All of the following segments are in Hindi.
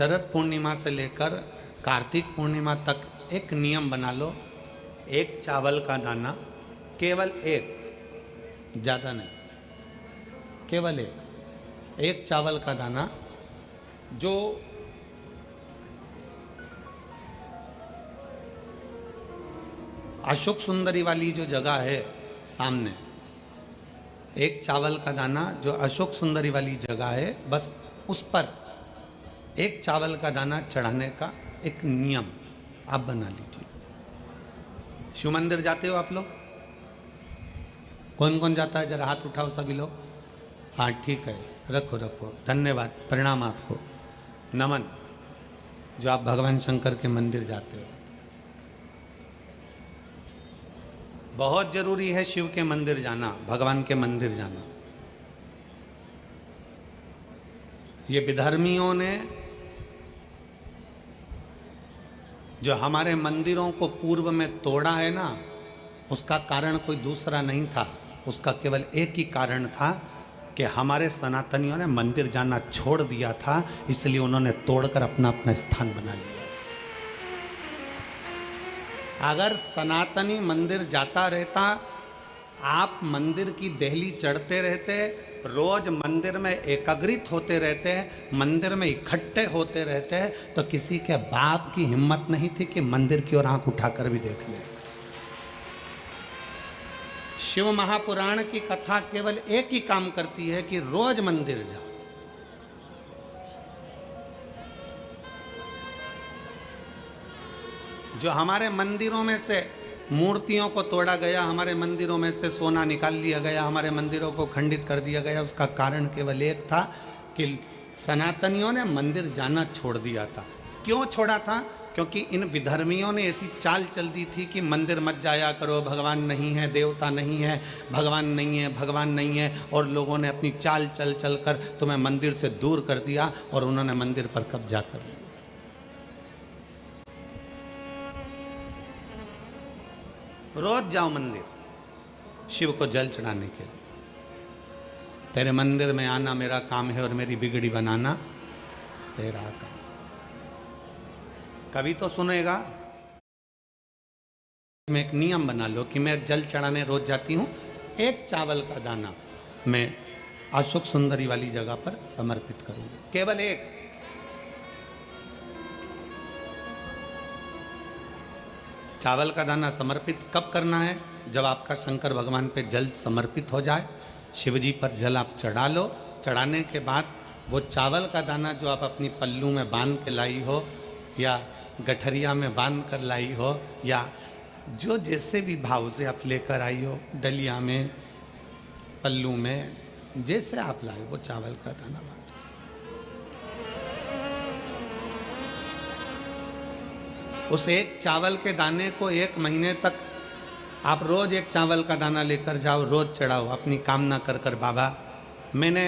शरद पूर्णिमा से लेकर कार्तिक पूर्णिमा तक एक नियम बना लो, एक चावल का दाना, केवल एक, ज़्यादा नहीं, केवल एक चावल का दाना, जो अशोक सुंदरी वाली जो जगह है सामने, एक चावल का दाना जो अशोक सुंदरी वाली जगह है, बस उस पर एक चावल का दाना चढ़ाने का एक नियम आप बना लीजिए। शिव मंदिर जाते हो आप लोग? कौन कौन जाता है? जरा हाथ उठाओ सभी लोग। हाँ ठीक है, रखो रखो, धन्यवाद, प्रणाम आपको, नमन, जो आप भगवान शंकर के मंदिर जाते हो। बहुत जरूरी है शिव के मंदिर जाना, भगवान के मंदिर जाना। ये विधर्मियों ने जो हमारे मंदिरों को पूर्व में तोड़ा है ना, उसका कारण कोई दूसरा नहीं था, उसका केवल एक ही कारण था कि हमारे सनातनियों ने मंदिर जाना छोड़ दिया था, इसलिए उन्होंने तोड़कर अपना अपना स्थान बना लिया। अगर सनातनी मंदिर जाता रहता, आप मंदिर की देहली चढ़ते रहते, रोज मंदिर में एकाग्रित होते रहते, मंदिर में इकट्ठे होते रहते, तो किसी के बाप की हिम्मत नहीं थी कि मंदिर की ओर आंख उठाकर भी देख ले। शिव महापुराण की कथा केवल एक ही काम करती है कि रोज मंदिर जाओ। जो हमारे मंदिरों में से मूर्तियों को तोड़ा गया, हमारे मंदिरों में से सोना निकाल लिया गया, हमारे मंदिरों को खंडित कर दिया गया, उसका कारण केवल एक था कि सनातनियों ने मंदिर जाना छोड़ दिया था। क्यों छोड़ा था? क्योंकि इन विधर्मियों ने ऐसी चाल चल दी थी कि मंदिर मत जाया करो, भगवान नहीं है, देवता नहीं है, भगवान नहीं है, भगवान नहीं है, और लोगों ने अपनी चाल चल चल कर तुम्हें मंदिर से दूर कर दिया और उन्होंने मंदिर पर कब्जा कर लिया। रोज जाओ मंदिर शिव को जल चढ़ाने के लिए। तेरे मंदिर में आना मेरा काम है और मेरी बिगड़ी बनाना तेरा काम। कभी तो सुनेगा। मैं एक नियम बना लो कि मैं जल चढ़ाने रोज जाती हूँ, एक चावल का दाना मैं अशोक सुंदरी वाली जगह पर समर्पित करूंगी, केवल एक। चावल का दाना समर्पित कब करना है? जब आपका शंकर भगवान पे जल समर्पित हो जाए, शिव जी पर जल आप चढ़ा लो। चढ़ाने के बाद वो चावल का दाना जो आप अपनी पल्लू में बांध के लाई हो, या गठरिया में बांध कर लाई हो, या जो जैसे भी भाव से आप लेकर आई हो, डलिया में, पल्लू में, जैसे आप लाए वो चावल का दाना बांध। उस एक चावल के दाने को 1 महीने तक आप रोज एक चावल का दाना लेकर जाओ, रोज चढ़ाओ, अपनी कामना कर कर। बाबा मैंने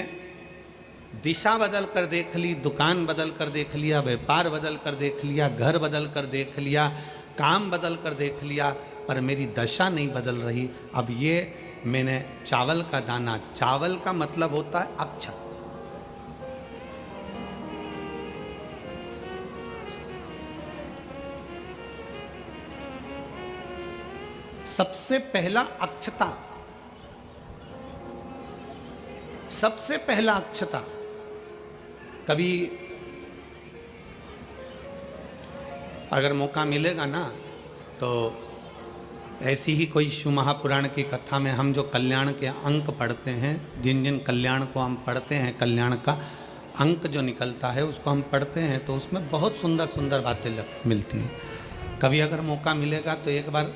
दिशा बदल कर देख ली, दुकान बदल कर देख लिया, व्यापार बदल कर देख लिया, घर बदल कर देख लिया, काम बदल कर देख लिया, पर मेरी दशा नहीं बदल रही। अब ये मैंने चावल का दाना, चावल का मतलब होता है अक्षत। सबसे पहला अक्षता, सबसे पहला अक्षता। कभी अगर मौका मिलेगा ना, तो ऐसी ही कोई शिव महापुराण की कथा में हम जो कल्याण के अंक पढ़ते हैं, जिन जिन कल्याण को हम पढ़ते हैं, कल्याण का अंक जो निकलता है उसको हम पढ़ते हैं, तो उसमें बहुत सुंदर सुंदर बातें मिलती हैं। कभी अगर मौका मिलेगा तो एक बार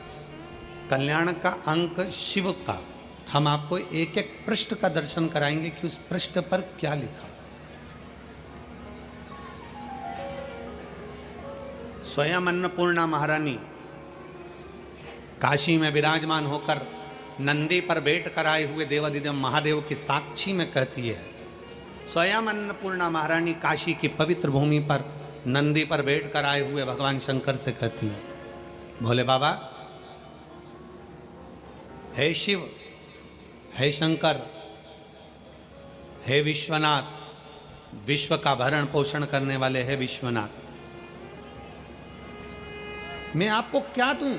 कल्याण का अंक शिव का हम आपको एक एक पृष्ठ का दर्शन कराएंगे कि उस पृष्ठ पर क्या लिखा। स्वयं अन्नपूर्णा महारानी काशी में विराजमान होकर नंदी पर बैठ कर आए हुए देवादिदेव महादेव की साक्षी में कहती है, स्वयं अन्नपूर्णा महारानी काशी की पवित्र भूमि पर नंदी पर बैठ कर आए हुए भगवान शंकर से कहती है, भोले बाबा, हे शिव, हे शंकर, हे विश्वनाथ, विश्व का भरण पोषण करने वाले हैं विश्वनाथ। मैं आपको क्या दूं?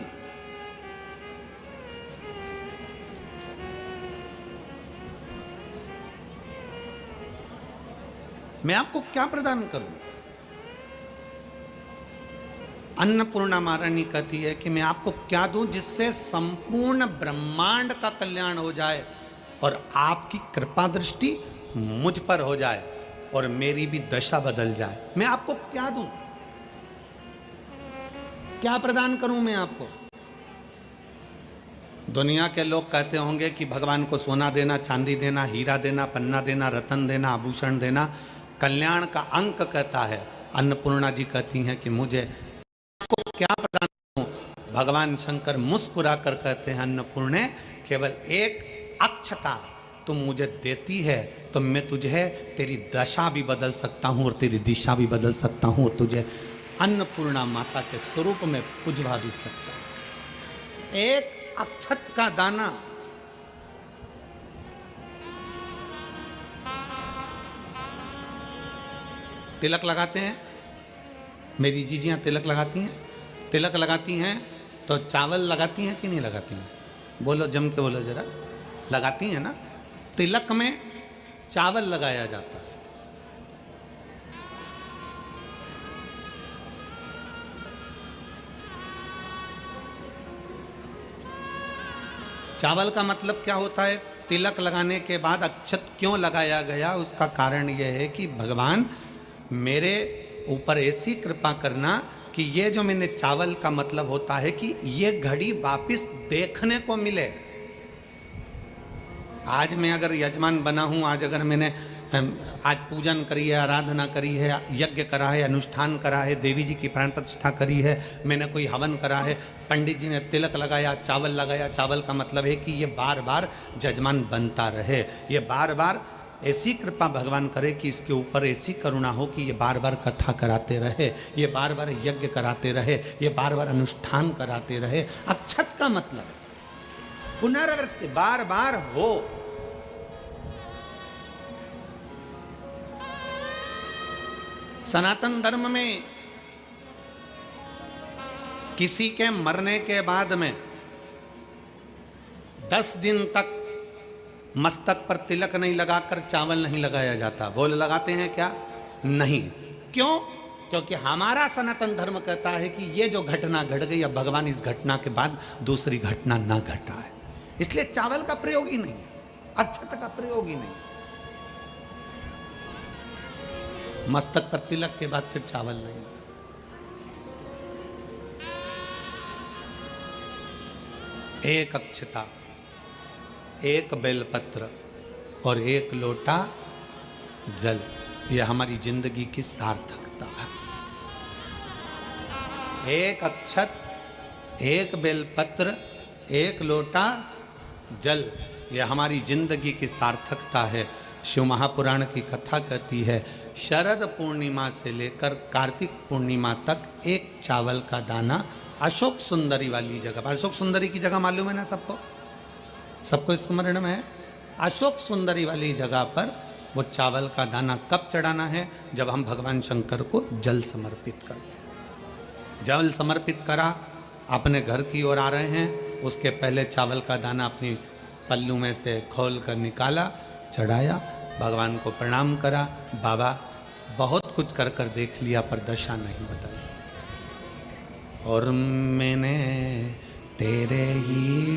मैं आपको क्या प्रदान करूं? अन्नपूर्णा महारानी कहती है कि मैं आपको क्या दूं जिससे संपूर्ण ब्रह्मांड का कल्याण हो जाए और आपकी कृपा दृष्टि मुझ पर हो जाए और मेरी भी दशा बदल जाए। मैं आपको क्या दूं? क्या प्रदान करूं मैं आपको? दुनिया के लोग कहते होंगे कि भगवान को सोना देना, चांदी देना, हीरा देना, पन्ना देना, रतन देना, आभूषण देना कल्याण का अंक कहता है। अन्नपूर्णा जी कहती हैं कि मुझे आपको क्या प्रदान करूं? भगवान शंकर मुस्कुरा कर कहते हैं, अन्नपूर्णे केवल एक अक्षता तुम मुझे देती है तो मैं तुझे तेरी दशा भी बदल सकता हूं और तेरी दिशा भी बदल सकता हूं और तुझे अन्नपूर्णा माता के स्वरूप में पुजवा भी सकता हूं। एक अक्षत का दाना, तिलक लगाते हैं, मेरी जीजियां तिलक लगाती हैं, तिलक लगाती हैं तो चावल लगाती हैं कि नहीं लगाती हैं? बोलो, जम के बोलो जरा। लगाती हैं ना? तिलक में चावल लगाया जाता है। चावल का मतलब क्या होता है? तिलक लगाने के बाद अक्षत क्यों लगाया गया? उसका कारण यह है कि भगवान मेरे ऊपर ऐसी कृपा करना कि ये जो मैंने चावल का मतलब होता है कि ये घड़ी वापिस देखने को मिले। आज मैं अगर यजमान बना हूँ, आज अगर मैंने आज पूजन करी है, आराधना करी है, यज्ञ करा है, अनुष्ठान करा है, देवी जी की प्राण प्रतिष्ठा करी है, मैंने कोई हवन करा है, पंडित जी ने तिलक लगाया, चावल लगाया। चावल का मतलब है कि ये बार बार जजमान बनता रहे, ये बार बार ऐसी कृपा भगवान करे कि इसके ऊपर ऐसी करुणा हो कि ये बार बार कथा कराते रहे, ये बार बार यज्ञ कराते रहे, ये बार बार अनुष्ठान कराते रहे। अक्षत का मतलब पुनरावृत्ति, बार बार हो। सनातन धर्म में किसी के मरने के बाद में 10 दिन तक मस्तक पर तिलक नहीं लगाकर चावल नहीं लगाया जाता। बोल, लगाते हैं क्या? नहीं। क्यों? क्योंकि हमारा सनातन धर्म कहता है कि ये जो घटना घट गई, अब भगवान इस घटना के बाद दूसरी घटना ना घटा है, इसलिए चावल का प्रयोग ही नहीं, अक्षत का प्रयोग ही नहीं। मस्तक पर तिलक के बाद फिर चावल नहीं। एक अक्षता, एक बेलपत्र और एक लोटा जल, यह हमारी जिंदगी की सार्थकता है। एक अक्षत, एक बेलपत्र, एक लोटा जल, यह हमारी जिंदगी की सार्थकता है। शिव महापुराण की कथा कहती है, शरद पूर्णिमा से लेकर कार्तिक पूर्णिमा तक एक चावल का दाना अशोक सुंदरी वाली जगह पर, अशोक सुंदरी की जगह मालूम है ना सबको? सबको स्मरण में है? अशोक सुंदरी वाली जगह पर वो चावल का दाना कब चढ़ाना है? जब हम भगवान शंकर को जल समर्पित कर दें। जल समर्पित करा, अपने घर की ओर आ रहे हैं, उसके पहले चावल का दाना अपनी पल्लू में से खोल कर निकाला, चढ़ाया, भगवान को प्रणाम करा। बाबा बहुत कुछ कर कर देख लिया पर दशा नहीं बदली, और मैंने तेरे ही